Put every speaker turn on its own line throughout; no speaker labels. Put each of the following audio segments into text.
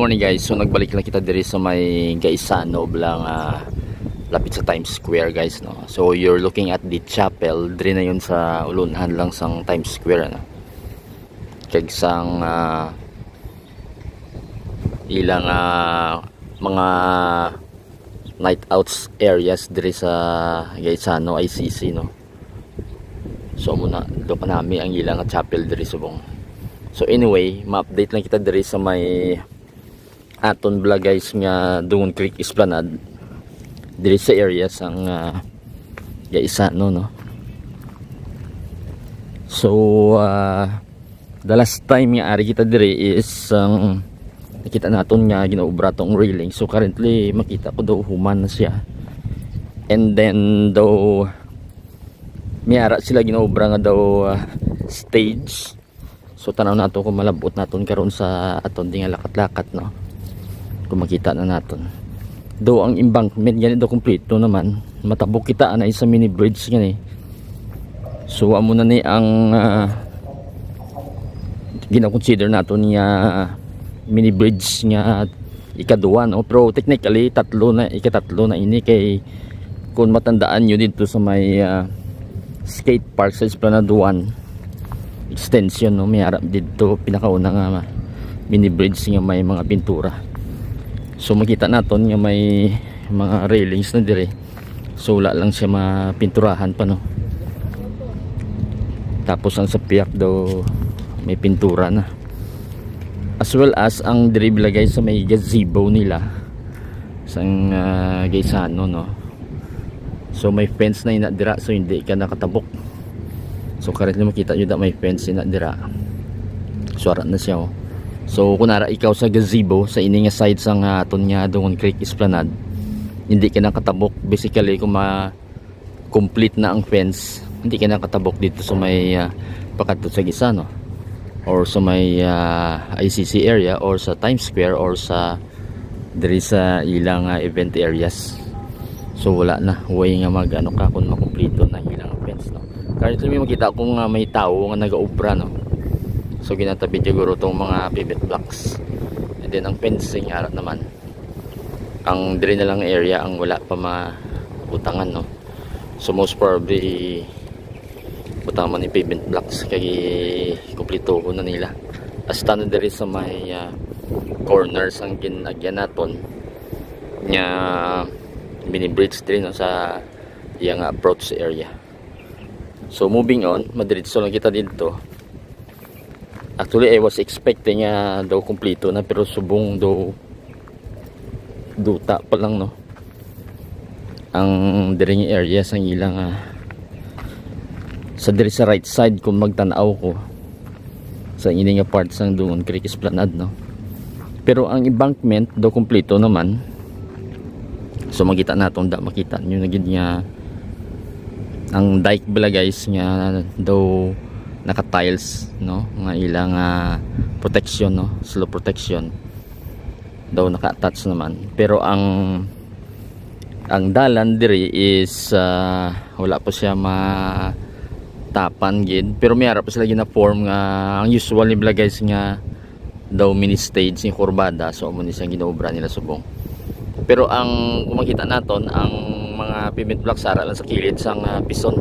morning guys. So nagbalik lang kita diri sa may Gaisano blang lapit sa Times Square guys no. So you're looking at the chapel diri na yun sa ulunhan lang sang Times Square no. Kag sang ilang mga night outs areas diri sa Gaisano ICC no. So muna do pa nami ang ilang chapel diri subong. So anyway, ma-update lang kita diri sa may aton vlog guys nga Dungon Creek Esplanade diri sa area sang Gaisano no. So the last time nga ari kita diri is nakita naton nga ginaobra tong railing. So currently makita ko daw human na siya, and then daw miara sila ginaobra nga daw stage. So tanaw nato kung malabot naton karon sa aton di nga lakat-lakat no. Kung makita na naton. Do ang embankment yan do kompleto naman. Matabok kita na isa mini bridge yan eh. So amo na ni ang gina-consider naton niya mini bridge nga ikaduwa no. Pero technically ikatatlo na ini kay kung matandaan nyo dito sa may skate park sa Esplanade 1 extension no, may harap dito pinakaunang mini bridge nga may mga pintura. So makita naton nga may mga railings na dire. So wala lang siya mapinturahan pa no. Tapos ang sa piyak daw may pintura na. As well as ang dire bilagay sa may gazebo nila sang Gaisano no. So may fence na inadira so hindi ka nakatabok. So currently makita nyo na may fence inadira. So arat na siya oh. So kunara ikaw sa gazebo sa ini nga side sang aton nga Dungon Creek Esplanade, hindi ka nakatabok basically kung complete na ang fence, hindi ka nakatabok dito sa may pakadto sa Gaisano or sa may ICC area or sa Times Square or sa diri sa ilang event areas. So wala na way nga magano ka kung makumpleto na ilang fence no. Currently may makita kung may tao nga nagaobra no. So ginatabi siguro tong mga pivot blocks, and then ang fencing arat naman ang dire na lang area ang wala pa mautangan no. So most probably utang man ni pavement blocks kay kumpleto ko na nila. Hasta na dire sa may corners ang ginagyan naton nya mini bridge dire no sa iyang approach area. So moving on, madiretso lang kita dito. Actually I was expecting daw kumpleto na pero subong daw duta pa lang no. Ang diring area sang ilang sa diri sa right side kung magtanaw ko sa ini nga part sang Dungon Creek Esplanade no. Pero ang embankment daw kumpleto naman. So makita naton da makita nyo na gid nga ang dike bala guys nga daw naka tiles no nga ilang protection no, slope protection daw naka-attach naman. Pero ang dalan diri is wala pa siya matapan gid, pero may harap pa sila gina-form nga ang usual nila guys nga daw mini stage ni kurbada. So amo ni siyang ginaobra nila subong. Pero ang kung makita naton ang mga pavement blocks ara lang sa kilid sang pison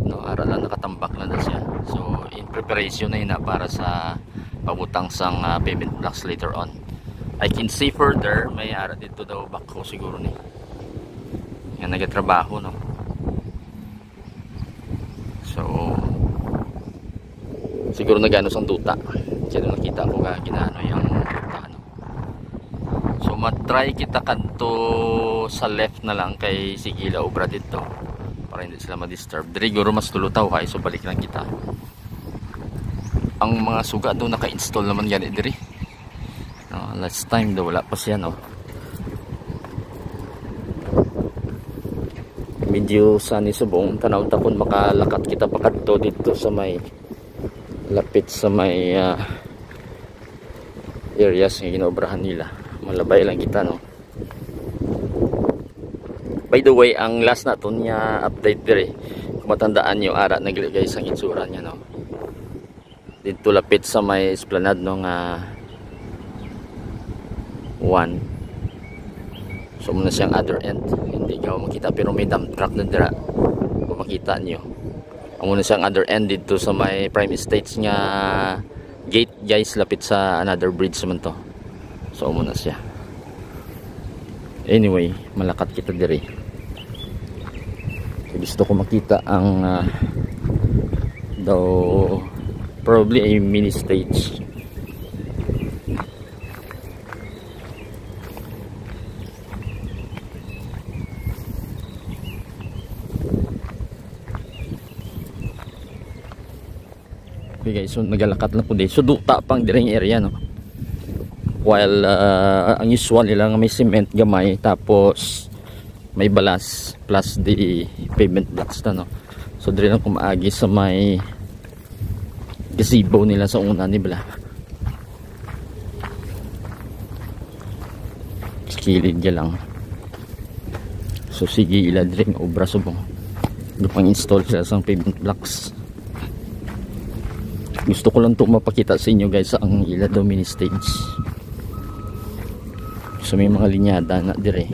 no, ara lang nakatambak na siya. So in preparation na ina para sa pabutang sang pavement blocks later on. I can see further may ara dito daw bako siguro ni nga nagatrabaho no. So siguro nagano sang duta kaya nakita ko nga ginaano yung duta no. So matry kita kanto sa left na lang kay sigila obra dito para hindi sila ma-disturb. Diri guro mas tulutaw kay so balik lang kita. Ang mga suga daw naka-install naman gani diri. No, last time daw wala pa siya no. Medyo sani subong tanaw ta kun makalakat kita pakadto dito sa may lapit sa may areas nga ginobrahan nila. Malabay lang kita no. By the way, ang last naton niya update dire, kung matandaan nyo ara naglagay sang itsura niya no. Dito lapit sa may Esplanade no nga 1. So muna siyang other end, hindi ka makita pero may dump truck na dira kung makita nyo. Ang muna siyang other end dito sa may Prime Estates nga gate guys, lapit sa another bridge naman to. So muna siya. Anyway, malakat kita diri. So, gusto ko makita ang daw probably a mini stage. Okay guys, so nagalakat lang po din. So duta pang direng area, no. While ang usual nila nga may cement gamay tapos may balas plus the pavement blocks na, no. So dire lang kumaagi sa may gazebo nila sa una nila. Kilid ka lang. So sige ila dire nga obra subong. Pang install sila sa pavement blocks. Gusto ko lang ito mapakita sa inyo guys ang ila daw mini stage. So may mga linyada na dire.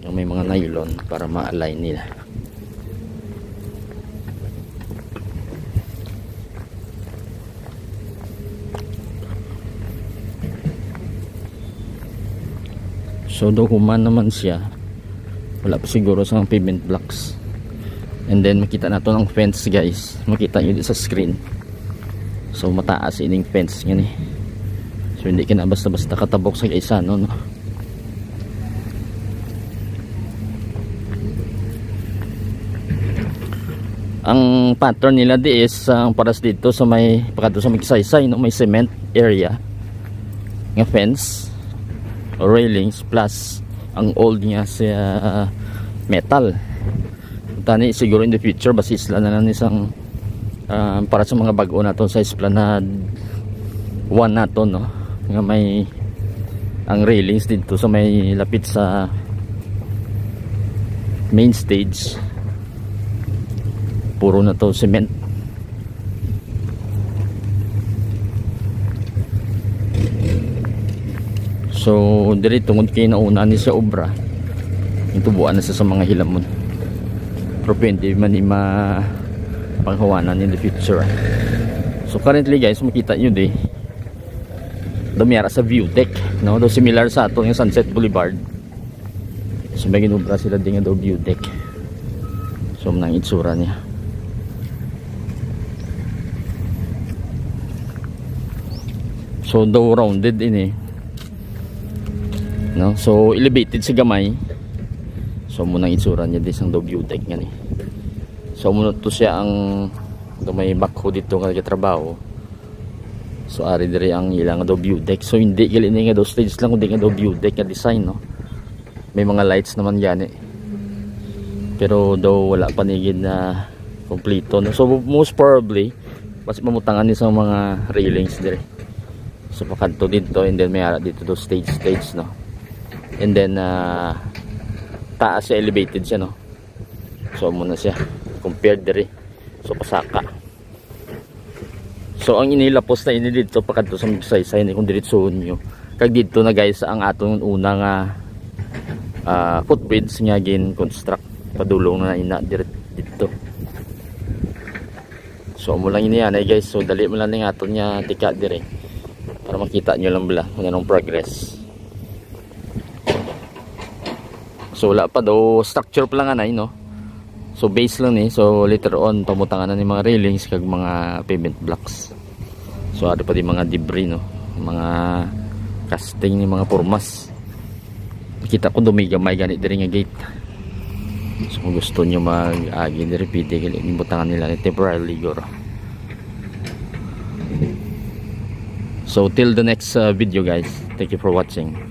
May mga nylon para ma-align nila. So daw human naman siya. Wala pa siguro sa pavement blocks. And then makita na to ng fence guys. Makita nyo sa screen. So mataas ining fence yan eh. So hindi ka na basta-basta katabok sa isa, no? Ang pattern nila di is ang paras dito sa may pagkado sa magsaysay, no? May cement area nga fence or railings plus ang old niya sa metal. Tani siguro in the future basis lang na lang isang para sa mga bago na to sa Esplanade 1 na to, no, nga may ang railings dito sa may lapit sa main stage puro na to cement. So diri tungod kay nauna ni sa obra itubuan na sa mga hilamon. Pero pwede man ni panghawanan in the future. So currently guys, makita nyo di dumiyara sa view deck, no? Do similar sa ato yung Sunset Boulevard. So may ginubra sila din nga do view deck. So nang itsura niya. So do rounded ini, no? So elevated si gamay. So munang itsura niya di sang do view deck nga ni. So muna to siya ang may backhoe dito nga nagtrabaho. So ari diri ang ilang do view deck. So hindi gali nga do stage lang kundi nga do view deck nga design, no. May mga lights naman yan eh. Pero daw wala panigid na kompleto, no? So most probably mas mamutangan ni sa mga railings diri. So pakanto dito and then may ara dito do stage, no. And then taas siya, elevated siya, no. So muna siya compared diri. So pasaka. So ang inilapos na ini dito pakanto sa magsaysay ni kung diretsohon nyo. Kag dito na guys ang atong una nga footbridge nga gin construct padulong na ina dito. So mo lang ini yan guys. So dali mo lang ning aton nya tika dire para makita nyo lang bala kung anong progress. So wala pa daw structure pa lang anay, no. So base lang ni. So later on pamutangan na ni mga railings kag mga pavement blocks. So ada pa di mga debris, no, mga casting ni mga formas. Kita ko dumigamay ganit diri nga gate. So kung gusto nyo mag-agi diri pwede gali butangan nila ni temporarily goro. So till the next video guys. Thank you for watching.